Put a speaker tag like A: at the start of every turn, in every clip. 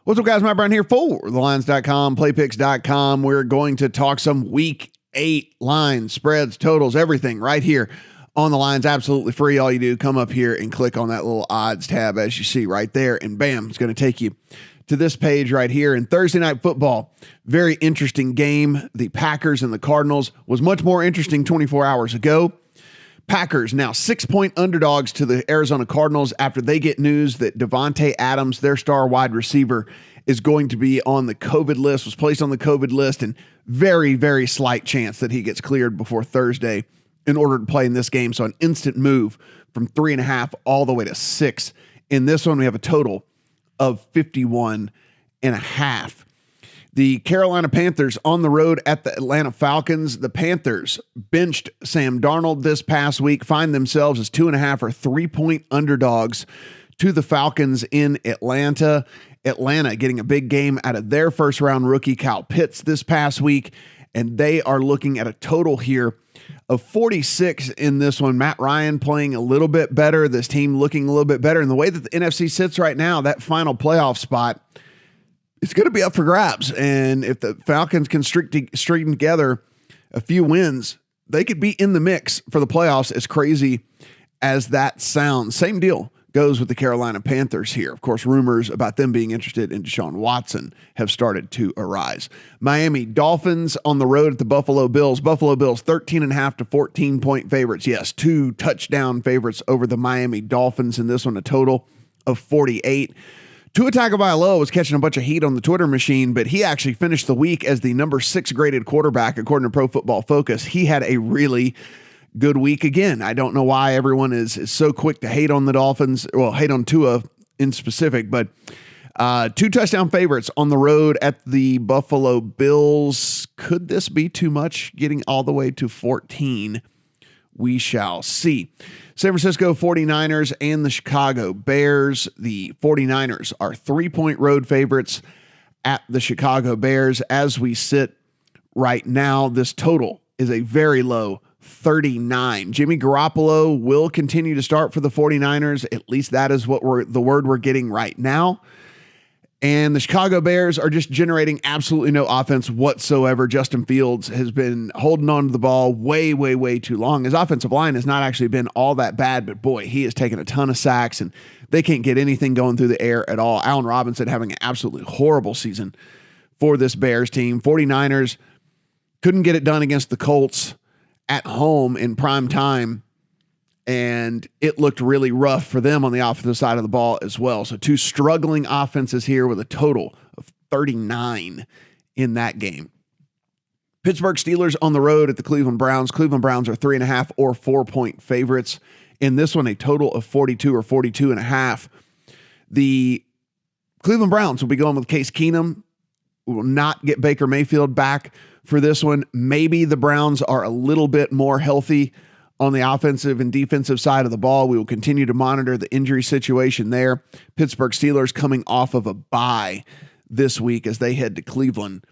A: What's up, guys? Matt Brown here for thelines.com, playpicks.com. We're going to talk some week 8 lines, spreads, totals, everything right here on the lines. Absolutely free. All you do, come up here and click on that little odds tab as you see right there, and bam, it's going to take you to this page right here. And Thursday Night Football, very interesting game. The Packers and the Cardinals was much more interesting 24 hours ago. Packers now 6-point underdogs to the Arizona Cardinals after they get news that Devontae Adams, their star wide receiver, is going to be on the COVID list, was placed on the COVID list, and very, very slight chance that he gets cleared before Thursday in order to play in this game. So an instant move from 3.5 all the way to 6. In this one, we have a total of 51.5. The Carolina Panthers on the road at the Atlanta Falcons. The Panthers benched Sam Darnold this past week, find themselves as 2.5 or 3-point underdogs to the Falcons in Atlanta. Atlanta getting a big game out of their first round rookie Kyle Pitts this past week, and they are looking at a total here of 46 in this one. Matt Ryan playing a little bit better, this team looking a little bit better. And the way that the NFC sits right now, that final playoff spot, it's going to be up for grabs. And if the Falcons can string together a few wins, they could be in the mix for the playoffs, as crazy as that sounds. Same deal goes with the Carolina Panthers here. Of course, rumors about them being interested in Deshaun Watson have started to arise. Miami Dolphins on the road at the Buffalo Bills. Buffalo Bills 13.5 to 14-point favorites. Yes, 2 touchdown favorites over the Miami Dolphins in this one, a total of 48. Tua Tagovailoa was catching a bunch of heat on the Twitter machine, but he actually finished the week as the number 6 graded quarterback, according to Pro Football Focus. He had a really good week again. I don't know why everyone is so quick to hate on the Dolphins, well, hate on Tua in specific, but 2 touchdown favorites on the road at the Buffalo Bills. Could this be too much, getting all the way to 14? We shall see. San Francisco 49ers and the Chicago Bears. The 49ers are 3-point road favorites at the Chicago Bears. As we sit right now, this total is a very low 39. Jimmy Garoppolo will continue to start for the 49ers. At least that is what the word we're getting right now. And the Chicago Bears are just generating absolutely no offense whatsoever. Justin Fields has been holding on to the ball way, way, way too long. His offensive line has not actually been all that bad, but boy, he has taken a ton of sacks and they can't get anything going through the air at all. Allen Robinson having an absolutely horrible season for this Bears team. 49ers couldn't get it done against the Colts at home in prime time, and it looked really rough for them on the offensive side of the ball as well. So 2 struggling offenses here with a total of 39 in that game. Pittsburgh Steelers on the road at the Cleveland Browns. Cleveland Browns are 3.5 or 4-point favorites. In this one, a total of 42 or 42.5. The Cleveland Browns will be going with Case Keenum. We will not get Baker Mayfield back for this one. Maybe the Browns are a little bit more healthy on the offensive and defensive side of the ball. We will continue to monitor the injury situation there. Pittsburgh Steelers coming off of a bye this week as they head to Cleveland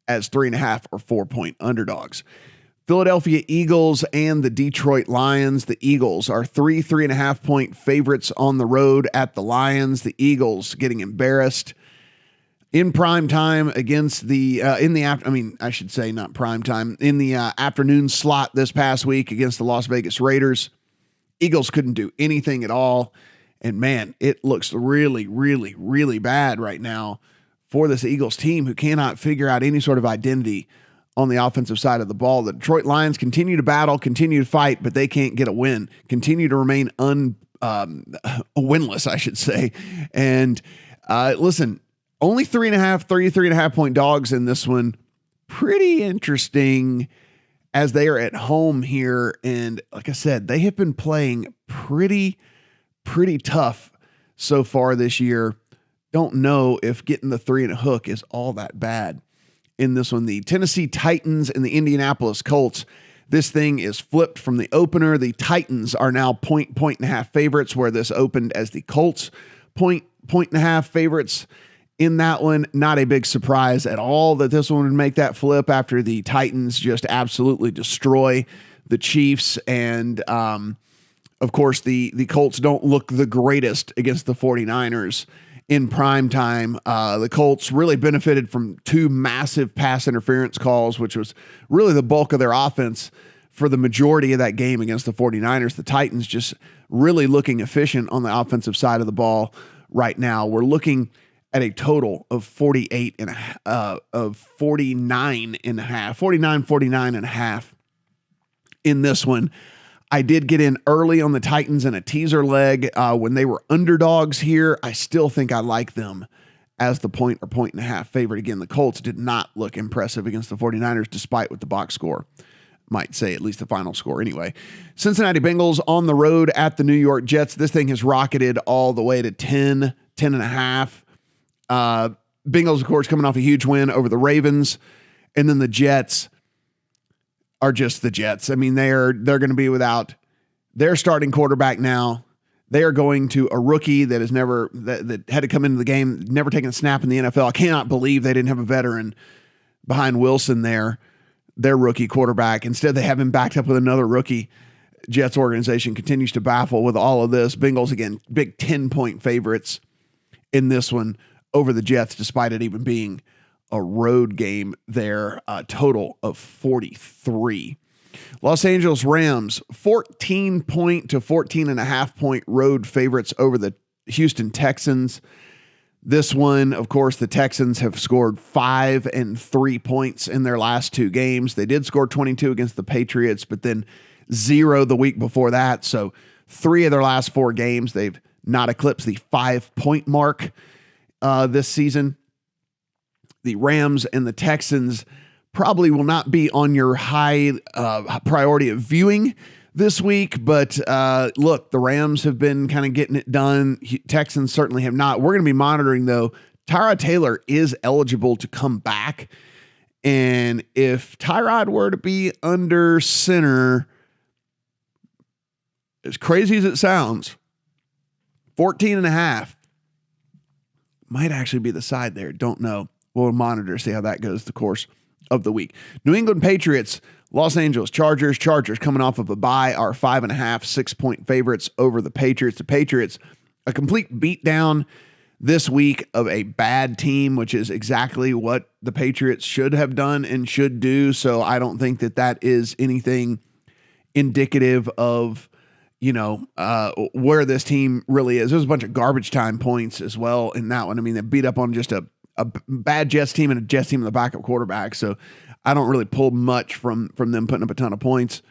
A: as 3.5 or 4-point underdogs. Philadelphia Eagles and the Detroit Lions. The Eagles are 3.5-point favorites on the road at the Lions. The Eagles getting embarrassed in prime time against the in the afternoon slot this past week against the Las Vegas Raiders. Eagles couldn't do anything at all, and man, it looks really, really, really bad right now for this Eagles team, who cannot figure out any sort of identity on the offensive side of the ball. The Detroit Lions continue to battle, continue to fight, but they can't get a win. Continue to remain winless, I should say. And listen. Only 3.5-point dogs in this one. Pretty interesting as they are at home here. And like I said, they have been playing pretty tough so far this year. Don't know if getting the 3 and a hook is all that bad in this one. The Tennessee Titans and the Indianapolis Colts. This thing is flipped from the opener. The Titans are now point and a half favorites, where this opened as the Colts point and a half favorites. In that one, not a big surprise at all that this one would make that flip after the Titans just absolutely destroy the Chiefs. And, of course, the Colts don't look the greatest against the 49ers in prime time. The Colts really benefited from two massive pass interference calls, which was really the bulk of their offense for the majority of that game against the 49ers. The Titans just really looking efficient on the offensive side of the ball right now. We're looking at a total of 49 and a half in this one. I did get in early on the Titans in a teaser leg when they were underdogs here. I still think I like them as the point or point and a half favorite. Again, the Colts did not look impressive against the 49ers, despite what the box score might say, at least the final score anyway. Cincinnati Bengals on the road at the New York Jets. This thing has rocketed all the way to 10 and a half. Bengals, of course, coming off a huge win over the Ravens. And then the Jets are just the Jets. I mean, they're going to be without their starting quarterback now. They are going to a rookie that has never that had to come into the game, never taken a snap in the NFL. I cannot believe they didn't have a veteran behind Wilson there, their rookie quarterback. Instead, they have him backed up with another rookie. Jets organization continues to baffle with all of this. Bengals, again, big 10-point favorites in this one over the Jets, despite it even being a road game there, a total of 43. Los Angeles Rams, 14-point to 14.5-point road favorites over the Houston Texans. This one, of course, the Texans have scored 5 and 3 points in their last two games. They did score 22 against the Patriots, but then 0 the week before that. So 3 of their last 4 games, they've not eclipsed the 5-point mark this season. The Rams and the Texans probably will not be on your high priority of viewing this week, but look, the Rams have been kind of getting it done. Texans certainly have not. We're going to be monitoring, though. Tyrod Taylor is eligible to come back, and if Tyrod were to be under center, as crazy as it sounds, 14 and a half might actually be the side there. Don't know. We'll monitor, see how that goes the course of the week. New England Patriots, Los Angeles Chargers. Chargers coming off of a bye are 5.5, 6-point favorites over the Patriots. The Patriots, a complete beatdown this week of a bad team, which is exactly what the Patriots should have done and should do. So I don't think that that is anything indicative of, where this team really is. There's a bunch of garbage time points as well in that one. I mean, they beat up on just a bad Jets team and a Jets team in the backup quarterback. So I don't really pull much from them putting up a ton of points.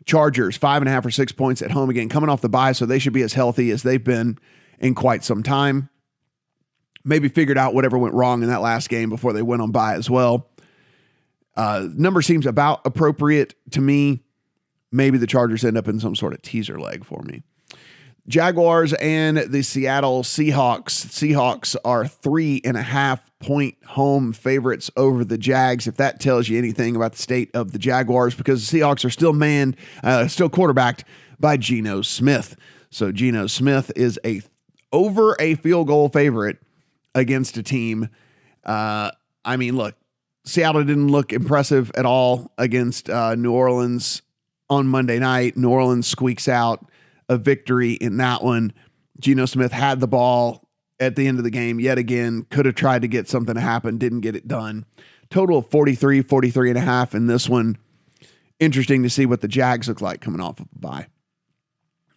A: Chargers, 5.5 or 6 points at home again, coming off the bye. So they should be as healthy as they've been in quite some time. Maybe figured out whatever went wrong in that last game before they went on bye as well. Number seems about appropriate to me. Maybe the Chargers end up in some sort of teaser leg for me. Jaguars and the Seattle Seahawks. Seahawks are 3.5-point home favorites over the Jags. If that tells you anything about the state of the Jaguars, because the Seahawks are still still quarterbacked by Geno Smith. So Geno Smith is over a field goal favorite against a team. Look, Seattle didn't look impressive at all against New Orleans on Monday night. New Orleans squeaks out a victory in that one. Geno Smith had the ball at the end of the game yet again, could have tried to get something to happen, didn't get it done. Total of 43 and a half in this one. Interesting to see what the Jags look like coming off of a bye.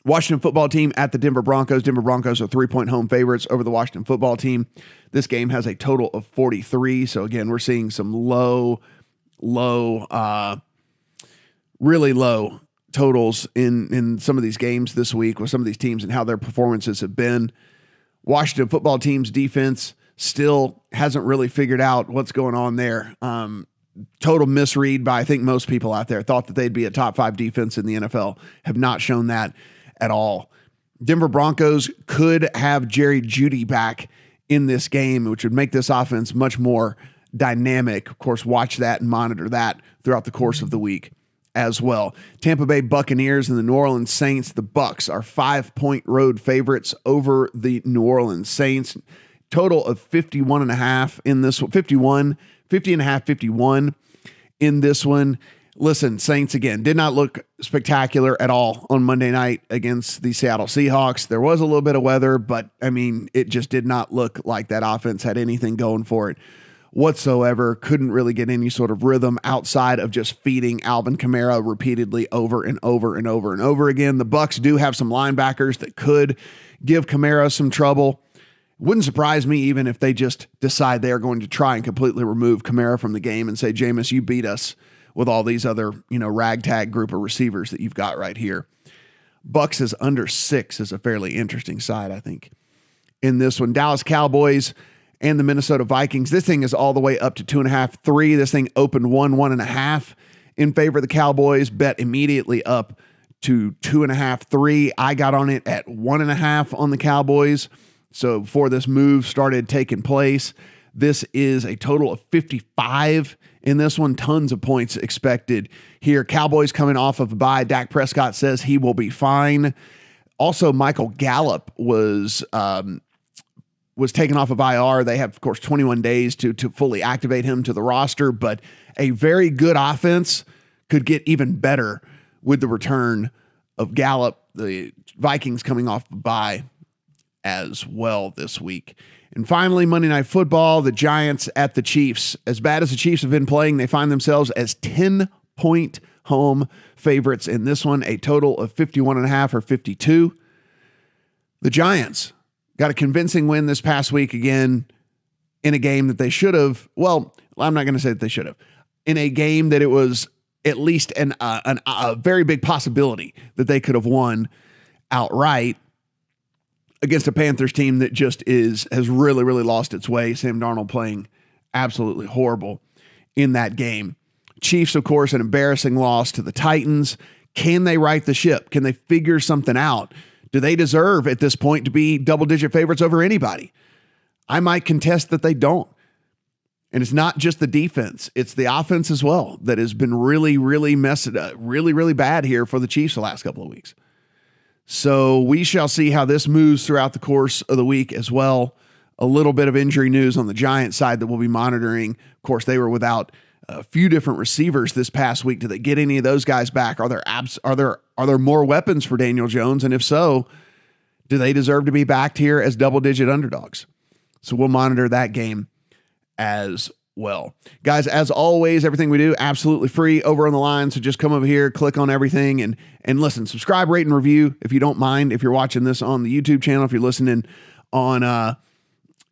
A: Washington football team at the Denver Broncos. Denver Broncos are 3-point home favorites over the Washington football team. This game has a total of 43. So again, we're seeing some really low totals in some of these games this week with some of these teams and how their performances have been. Washington football team's defense still hasn't really figured out what's going on there. Total misread by, I think, most people out there. Thought that they'd be a top 5 defense in the NFL. Have not shown that at all. Denver Broncos could have Jerry Jeudy back in this game, which would make this offense much more dynamic. Of course, watch that and monitor that throughout the course of the week as well. Tampa Bay Buccaneers and the New Orleans Saints. The Bucks are 5-point road favorites over the New Orleans Saints. Total of 51.5 in this one. 50 and a half, 51 in this one. Listen, Saints again did not look spectacular at all on Monday night against the Seattle Seahawks. There was a little bit of weather, but I mean, it just did not look like that offense had anything going for it whatsoever. Couldn't really get any sort of rhythm outside of just feeding Alvin Kamara repeatedly over and over and over and over again. The Bucs do have some linebackers that could give Kamara some trouble. Wouldn't surprise me even if they just decide they are going to try and completely remove Kamara from the game and say, Jameis, you beat us with all these other, ragtag group of receivers that you've got right here. Bucs is under 6 is a fairly interesting side, I think. In this one, Dallas Cowboys and the Minnesota Vikings. This thing is all the way up to 2.5, 3. This thing opened 1.5 in favor of the Cowboys. Bet immediately up to 2.5, 3. I got on it at 1.5 on the Cowboys. So before this move started taking place, this is a total of 55 in this one. Tons of points expected here. Cowboys coming off of a bye. Dak Prescott says he will be fine. Also, Michael Gallup was taken off of IR. They have, of course, 21 days to fully activate him to the roster, but a very good offense could get even better with the return of Gallup. The Vikings coming off a bye as well this week. And finally, Monday Night Football, the Giants at the Chiefs. As bad as the Chiefs have been playing, they find themselves as 10-point home favorites in this one, a total of 51.5 or 52. The Giants got a convincing win this past week again in a game that they should have. Well, I'm not going to say that they should have. In a game that it was at least a very big possibility that they could have won outright against a Panthers team that just has really, really lost its way. Sam Darnold playing absolutely horrible in that game. Chiefs, of course, an embarrassing loss to the Titans. Can they right the ship? Can they figure something out? Do they deserve at this point to be double-digit favorites over anybody? I might contest that they don't. And it's not just the defense. It's the offense as well that has been really, really messed up, really, really bad here for the Chiefs the last couple of weeks. So we shall see how this moves throughout the course of the week as well. A little bit of injury news on the Giants side that we'll be monitoring. Of course, they were without a few different receivers this past week. Do they get any of those guys back? Are there more weapons for Daniel Jones? And if so, do they deserve to be backed here as double-digit underdogs? So we'll monitor that game as well. Guys, as always, everything we do absolutely free over on the line. So just come over here, click on everything, and listen, subscribe, rate, and review if you don't mind. If you're watching this on the YouTube channel, if you're listening on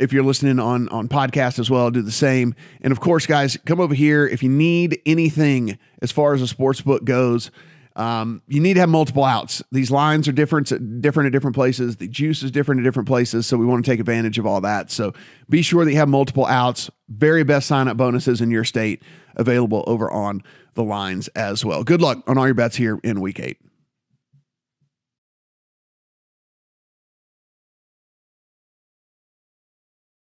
A: podcast as well, do the same. And of course, guys, come over here if you need anything as far as a sports book goes. You need to have multiple outs. These lines are different at different places. The juice is different at different places. So we want to take advantage of all that. So be sure that you have multiple outs. Very best sign-up bonuses in your state available over on the lines as well. Good luck on all your bets here in week 8.